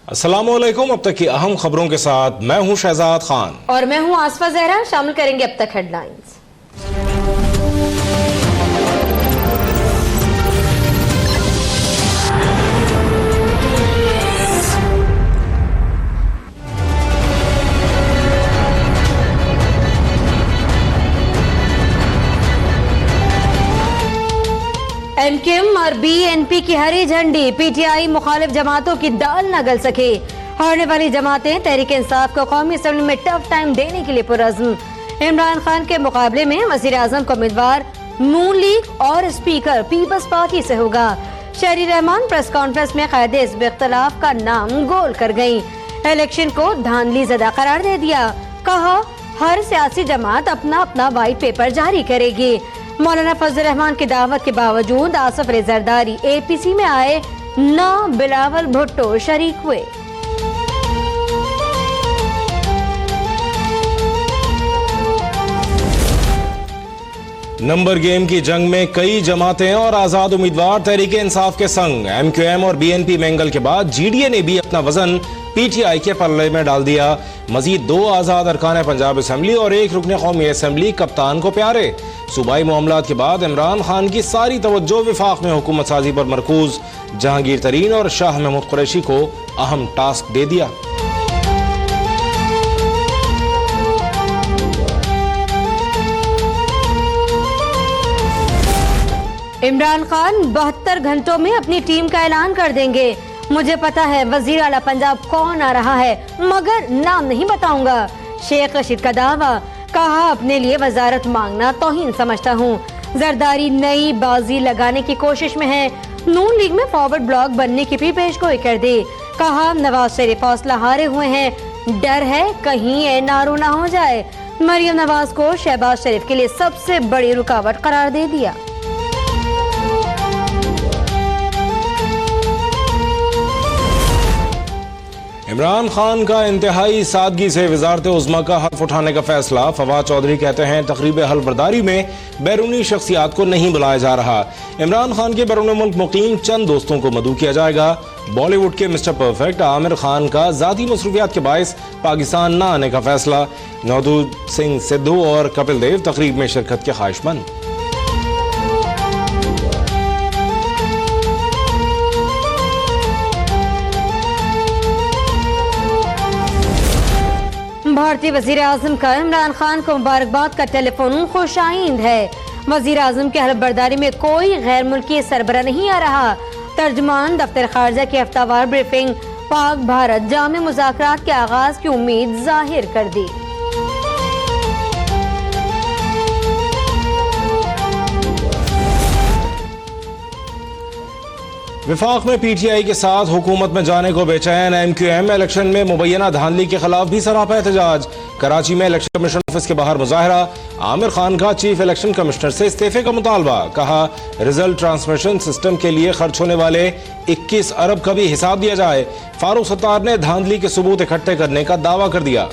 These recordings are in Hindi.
अस्सलामुअलैकुम। अब तक की अहम खबरों के साथ मैं हूं शहजाद खान और मैं हूं आसफा जहरा। शामिल करेंगे अब तक हेडलाइंस। एमक्यूएम और बीएनपी की हरी झंडी, पीटीआई मुखालिफ जमातों की दाल न गल सके। हारने वाली जमातें तहरीक इंसाफ को कौमी असेंबली में टफ टाइम देने के लिए पुरअज़्म। इमरान खान के मुकाबले में वज़ीर आज़म का उम्मीदवार नून लीग और स्पीकर पीपल्स पार्टी से होगा। शहरी रहमान प्रेस कॉन्फ्रेंस में कायदे हिज़्ब इख्तिलाफ का नाम गोल कर गयी। इलेक्शन को धांधली ज़दा करार दे दिया। कहा हर सियासी जमात अपना अपना वाइट पेपर जारी करेगी। मौलाना फजल रहमान की दावत के बावजूद आसिफ अली जरदारी एपीसी में आए, न बिलावल भुट्टो शरीक हुए। नंबर गेम की जंग में कई जमातें और आजाद उम्मीदवार तहरीक इंसाफ के संग। एमक्यूएम और बीएनपी मैंगल के बाद जीडीए ने भी अपना वजन पीटीआई के पल्ले में डाल दिया। मजीद 2 आजाद अरकान पंजाब असेंबली और 1 रुकन कौमी असेंबली कप्तान को प्यारे। सूबाई मामलात के बाद इमरान खान की सारी तवज्जो विफाक में हुकूमत साजी पर मरकूज। जहांगीर तरीन और शाह महमूद कुरैशी को अहम टास्क दे दिया। इमरान खान 72 घंटों में अपनी टीम का ऐलान कर देंगे। मुझे पता है वजीर आला पंजाब कौन आ रहा है, मगर नाम नहीं बताऊंगा। शेख रशीद का दावा। कहा अपने लिए वजारत मांगना तौहीन समझता हूँ। जरदारी नई बाजी लगाने की कोशिश में है। नून लीग में फॉरवर्ड ब्लॉक बनने की भी पेशगोई कर दी। कहा नवाज शरीफ हौसला हारे हुए हैं, डर है कहीं एनआरओ ना हो जाए। मरियम नवाज को शहबाज शरीफ के लिए सबसे बड़ी रुकावट करार दे दिया। इमरान खान का इंतहाई सादगी से वजारत उज़्मा का हल्फ उठाने का फैसला। फवाद चौधरी कहते हैं तकरीब हल्फबरदारी में बैरूनी शख्सियात को नहीं बुलाया जा रहा। इमरान खान के बैरून मुल्क मुकीम चंद दोस्तों को मदऊ किया जाएगा। बॉलीवुड के मिस्टर परफेक्ट आमिर खान का जाती मसरूफियात के बायस पाकिस्तान न आने का फैसला। नवजोत सिंह सिद्धू और कपिल देव तकरीब में शिरकत के ख्वाहिशमंद। भारतीय वजीर आजम का इमरान खान को मुबारकबाद का टेलीफोन खुशाइंद है। वजीर आजम की हल्फबरदारी में कोई गैर मुल्की सरबरा नहीं आ रहा। तर्जमान दफ्तर खारजा की हफ्तावार ब्रीफिंग पाक भारत जामे मुज़ाकरात के आगाज की उम्मीद जाहिर कर दी। विफाक में पीटीआई के साथ हुकूमत में जाने को बेचैन। एमक्यूएम इलेक्शन में मुबैना धांधली के खिलाफ भी सरापा एहतजाज। कराची में इलेक्शन कमीशन ऑफिस के बाहर मुजाहरा। आमिर खान का चीफ इलेक्शन कमिश्नर से इस्तीफे का मुतालबा। कहा रिजल्ट ट्रांसमिशन सिस्टम के लिए खर्च होने वाले 21 अरब का भी हिसाब दिया जाए। फारूक सत्तार ने धांधली के सबूत इकट्ठे करने का दावा कर दिया।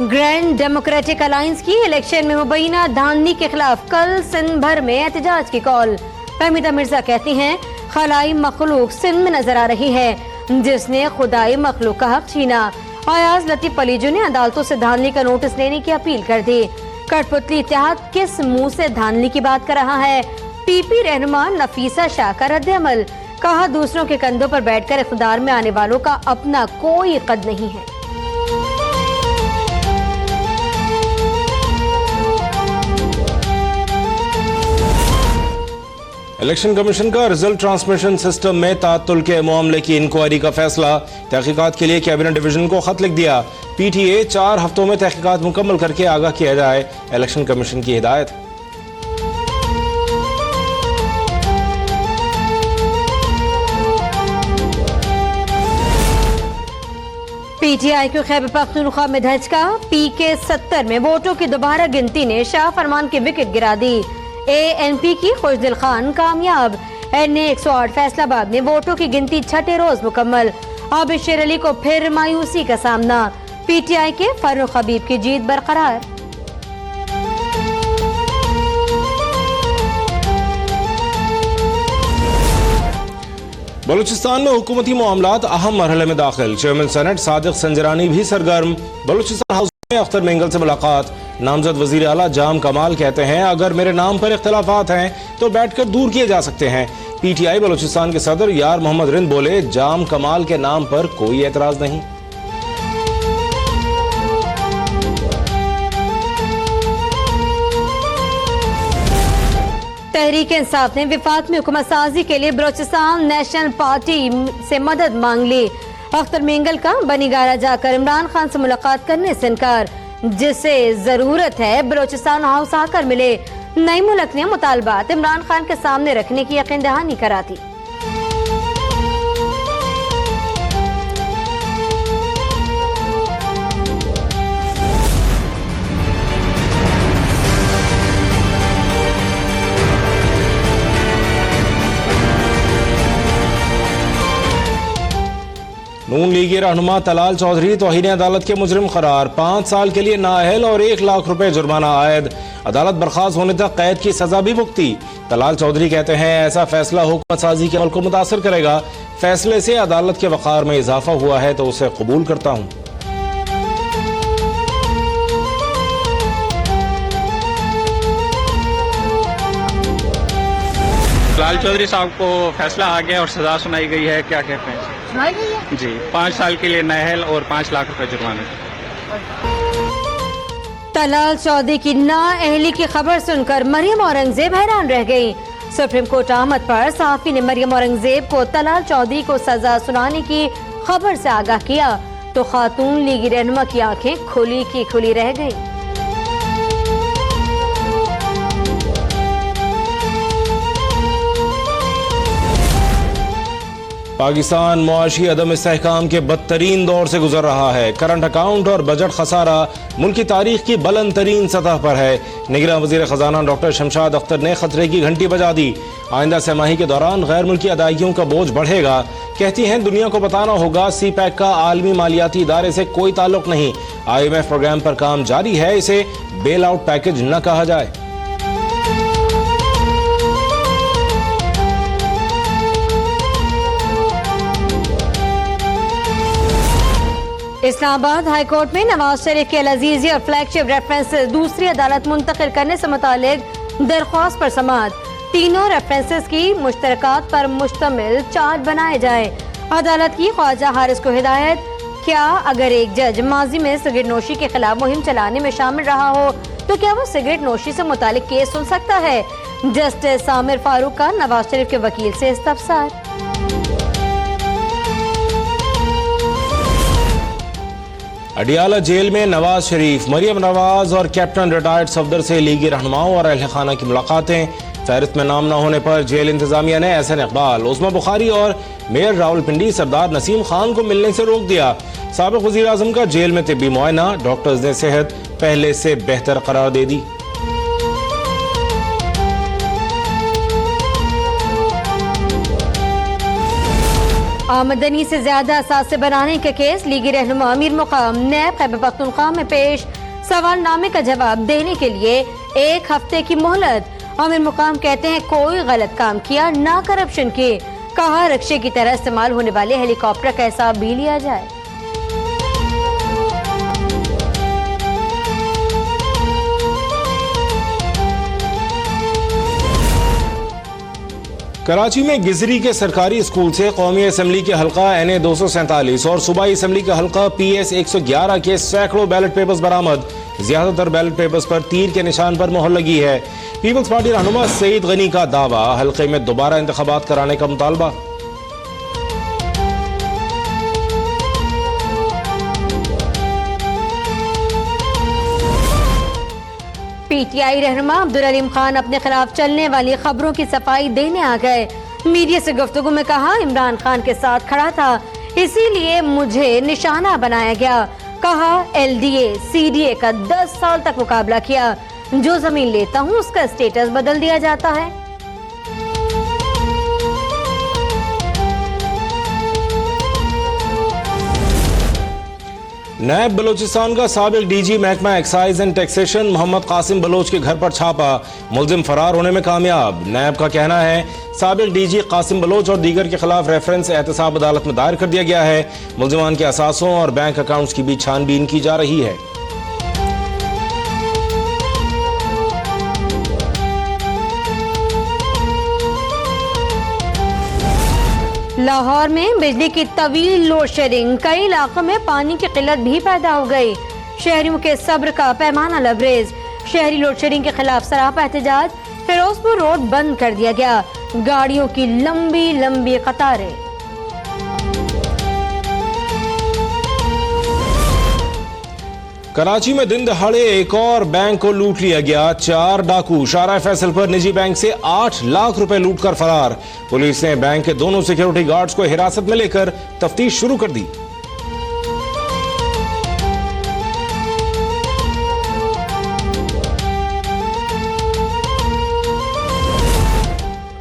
ग्रैंड डेमोक्रेटिक अलायंस की इलेक्शन में मुबैना धांधली के खिलाफ कल सिंध भर में एहतजाज की कॉल। फहमीदा मिर्जा कहती हैं खलाई मखलूक सिंध में नजर आ रही है, जिसने खुदाई मखलूक का हक छीना। अयाज लतीफ पलीजू ने अदालतों से धांधली का नोटिस लेने की अपील कर दी। कठपुतली इत्तेहाद किस मुंह से धांधली की बात कर रहा है। पीपी रहनुमा नफीसा शाह का रद्द-ए-अमल। कहा दूसरों के कंधों पर बैठकर इख्तिदार में आने वालों का अपना कोई कद नहीं है। इलेक्शन कमीशन का रिजल्ट ट्रांसमिशन सिस्टम में तातुल के मामले की इंक्वायरी का फैसला। तहकीकात के लिए कैबिनेट डिवीजन को खत लिख दिया। पीटीए 4 हफ्तों में तहकीकात मुकम्मल करके आगाह किया जाए, इलेक्शन कमीशन की हिदायत। पीटीआई को खैबर पख्तूनख्वा में धचका। पीके 70 में वोटों की दोबारा गिनती ने शाह फरमान की विकेट गिरा दी। एएनपी की खुशदिल खान कामयाब। एनए 108 फैसलाबाद में वोटों की गिनती छठे रोज मुकम्मल। आबिद शेर अली को फिर मायूसी का सामना। पीटीआई के फारूक हबीब की जीत बरकरार। बलूचिस्तान में हुकूमती मामलात अहम मरहले में दाखिल। चेयरमैन सेनेट सादिक संजरानी भी सरगर्म। बलूचिस्तान हाउस में अख्तर मेंगल से मुलाकात। नामजद वजीर आला जाम कमाल कहते हैं, अगर मेरे नाम पर इख्तलाफात हैं तो बैठकर दूर किए जा सकते हैं। PTI बलूचिस्तान के सदर यार मोहम्मद रिंद बोले, जाम कमाल के नाम पर कोई एतराज नहीं। तहरीक इंसाफ ने विफाक में हुकूमत साजी के लिए बलूचिस्तान नेशनल पार्टी से मदद मांग ली। अख्तर मेंगल का बनीगारा जाकर इमरान खान से मुलाकात करने से इनकार। जिसे जरूरत है बलूचिस्तान हाउस आकर मिले। नई मुल्क ने मुतालबात इमरान खान के सामने रखने की यकीन दहानी करा दी। नून लीगी रहनुमा तलाल चौधरी तौहीन अदालत के मुजरिम करार। 5 साल के लिए नाअहल और 1 लाख रुपए जुर्माना आयद। अदालत बर्खास्त होने तक कैद की सजा भी भुगती। तलाल चौधरी कहते हैं, ऐसा फैसला हुकूमत साजी के अमल को मुतासर करेगा। फैसले से अदालत के वक़ार में इजाफा हुआ है तो उसे कबूल करता हूँ। तलाल चौधरी साहब को फैसला आ गया और सजा सुनाई गई है, क्या कहते हैं? सुनाई गई है जी, 5 साल के लिए नाअहल और 5 लाख रुपए जुर्माना। तलाल चौधरी की नाअहली की खबर सुनकर मरियम औरंगजेब हैरान रह गई। सुप्रीम कोर्ट आमद पर सहाफी ने मरियम औरंगजेब को तलाल चौधरी को सजा सुनाने की खबर से आगाह किया तो खातून लीगी रहनुमा की आंखें खुली की खुली रह गई। पाकिस्तान मुआशी अदम इस्तेहकाम के बदतरीन दौर से गुजर रहा है। करंट अकाउंट और बजट खसारा मुल्क की तारीख की बुलंद तरीन सतह पर है। निगरान वजीर खजाना डॉक्टर शमशाद अख्तर ने खतरे की घंटी बजा दी। आइंदा सहमाही के दौरान गैर मुल्की अदायगियों का बोझ बढ़ेगा। कहती हैं, दुनिया को बताना होगा CPEC का आलमी मालियाती इदारे से कोई ताल्लुक नहीं। IMF प्रोग्राम पर काम जारी है, इसे बेल आउट पैकेज न कहा जाए। इस्लामाबाद हाई कोर्ट में नवाज शरीफ के अल-अजीजी और फ्लैगशिप रेफरेंसेस दूसरी अदालत मुंतकिल करने से मुतालिक दरख्वास्त पर समाअत। तीनों रेफरेंसेस की मुश्तरकात पर मुश्तमिल चार्ज बनाए जाए। अदालत की ख्वाजा हारिस को हिदायत, क्या अगर एक जज माजी में सिगरेट नोशी के खिलाफ मुहिम चलाने में शामिल रहा हो तो क्या वो सिगरेट नोशी से मुतालिक केस सुन सकता है? जस्टिस सामिर फारूक का नवाज शरीफ के वकील से इस्तफसार। अडियाला जेल में नवाज शरीफ, मरियम नवाज और कैप्टन रिटायर्ड सफदर से लीगी रहनुमाओं और अहल खाना की मुलाकातें। फहरिस्त में नाम न होने पर जेल इंतजामिया ने एहसन इकबाल, उस्मा बुखारी और मेयर रावलपिंडी सरदार नसीम खान को मिलने से रोक दिया। साबिक वजीर आजम का जेल में तिब्बी मुआयना, डॉक्टर्स ने सेहत पहले से बेहतर करार दे दी। आमदनी से ज्यादा असासे बनाने के केस लीगी रहनुमा अमीर मुकाम नैब खैबर पख्तूनख्वा में पेश। सवालनामे का जवाब देने के लिए 1 हफ्ते की मोहलत। अमीर मुकाम कहते हैं, कोई गलत काम किया ना करप्शन की। कहा, रक्शे की तरह इस्तेमाल होने वाले हेलीकॉप्टर का हिसाब भी लिया जाए। कराची में गिजरी के सरकारी स्कूल से कौमी असम्बली के हल्का NA 247 और सूबाई असम्बली का हल्का PS 111 के सैकड़ों बैलेट पेपर्स बरामद। ज्यादातर बैलेट पेपर्स पर तीर के निशान पर मोहर लगी है। पीपल्स पार्टी रहनुमा सईद गनी का दावा, हल्के में दोबारा इंतखाबात कराने का मुतालबा। PTI रहनुमा अब्दुल अलीम खान अपने खिलाफ चलने वाली खबरों की सफाई देने आ गए। मीडिया से गुफ्तगू में कहा, इमरान खान के साथ खड़ा था इसीलिए मुझे निशाना बनाया गया। कहा, LDA CDA का 10 साल तक मुकाबला किया। जो जमीन लेता हूँ उसका स्टेटस बदल दिया जाता है। नायब बलोचिस्तान का साबिक डीजी महकमा excise and taxation Mohammad Qasim Baloch के घर पर छापा, मुलजिम फरार होने में कामयाब। नायब का कहना है साबिक डीजी कासिम बलोच और दीगर के खिलाफ रेफरेंस एहतसाब अदालत में दायर कर दिया गया है। मुलजिमान के असासों और बैंक अकाउंट्स की भी छानबीन की जा रही है। लाहौर में बिजली की तवील लोड शेडिंग, कई इलाकों में पानी की किल्लत भी पैदा हो गई। शहरियों के सब्र का पैमाना लबरेज। शहरी लोड शेडिंग के खिलाफ सरापा एहतजाज। फिरोजपुर रोड बंद कर दिया गया, गाड़ियों की लंबी लंबी कतारें। कराची में दिन दहाड़े एक और बैंक को लूट लिया गया। 4 डाकू शारा फैसल पर निजी बैंक से 8 लाख रुपए लूट कर फरार। पुलिस ने बैंक के दोनों सिक्योरिटी गार्ड्स को हिरासत में लेकर तफ्तीश शुरू कर दी।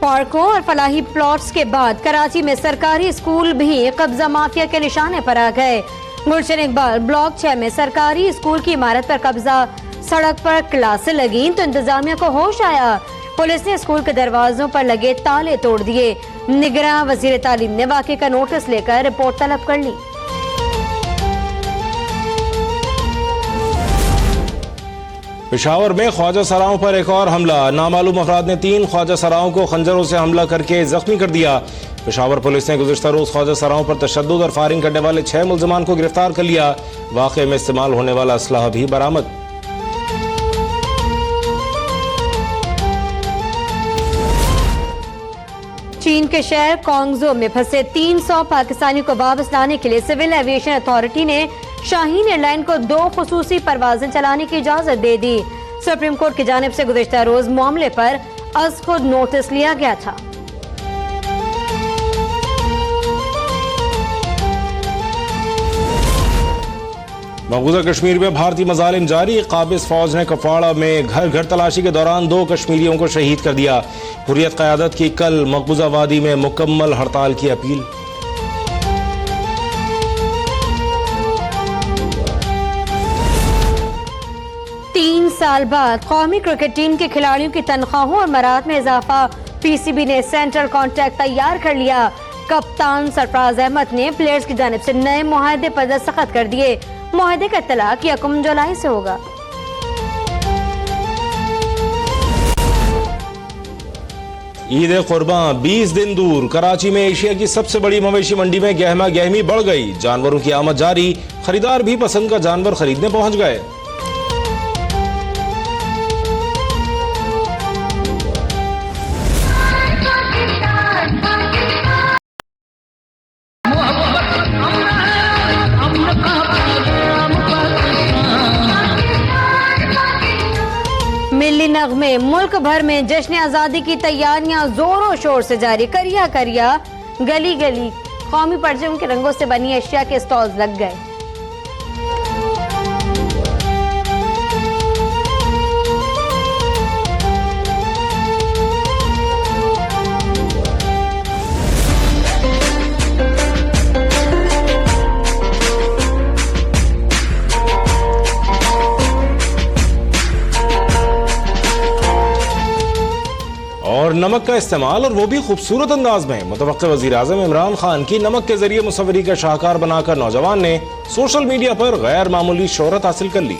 पार्कों और फलाही प्लॉट्स के बाद कराची में सरकारी स्कूल भी कब्जा माफिया के निशाने पर आ गए। गुलशन इकबाल ब्लॉक 6 में सरकारी स्कूल की इमारत पर कब्जा। सड़क पर क्लासें लगी तो इंतजामिया को होश आया। पुलिस ने स्कूल के दरवाजों पर लगे ताले तोड़ दिए। निगरान वजीर तालीम ने वाक़े का नोटिस लेकर रिपोर्ट तलब कर ली। पेशावर में ख्वाजा सराओं पर एक और हमला। नामालूम अफराद ने 3 ख्वाजा सराओं को खंजरों से हमला करके जख्मी कर दिया। पेशावर पुलिस ने गुज़िश्ता रोज ख्वाजा सराओं पर तशद्दुद और फायरिंग करने वाले 6 मुल्ज़िमान को गिरफ्तार कर लिया। वाक़े में इस्तेमाल होने वाला असलहा भी बरामद। चीन के शहर क्वांगजो में फंसे 300 पाकिस्तानियों को वापस लाने के लिए सिविल एविएशन अथॉरिटी ने शाहीन एयरलाइन को 2 खुसूसी परवाजें चलाने की इजाजत दे दी। सुप्रीम कोर्ट की जानिब से गुज़िश्ता रोज मामले पर अज खुद नोटिस लिया गया था। मकबूजा कश्मीर में भारतीय मजालिम जारी। काबिज फौज ने कपवाड़ा में घर घर तलाशी के दौरान 2 कश्मीरियों को शहीद कर दिया। हुर्रियत क़यादत की कल मकबूजा वादी में मुकम्मल हड़ताल की अपील। तीन साल बाद कौमी क्रिकेट टीम के खिलाड़ियों की तनख्वाहों और मराहत में इजाफा। पीसीबी ने सेंट्रल कॉन्ट्रैक्ट तैयार कर लिया। कप्तान सरफराज अहमद ने प्लेयर्स की जानिब से नए मुआहदे पर दस्तखत कर दिए। मुआहदे का इत्तलाक 1 जुलाई से होगा। ईद कुर्बान 20 दिन दूर। कराची में एशिया की सबसे बड़ी मवेशी मंडी में गहमा गहमी बढ़ गई। जानवरों की आमद जारी, खरीदार भी पसंद का जानवर खरीदने पहुंच गए। मिली नगमे। मुल्क भर में जश्न आजादी की तैयारियां जोरों शोर से जारी। करिया करिया गली गली कौमी परचम के रंगों से बनी अशिया के स्टॉल्स लग गए। और नमक का इस्तेमाल, और वो भी खूबसूरत अंदाज में। मुतवक्किल वज़ीर आज़म इमरान खान की नमक के जरिए मुसव्वरी का शाहकार बनाकर नौजवान ने सोशल मीडिया पर गैर मामूली शोहरत हासिल कर ली।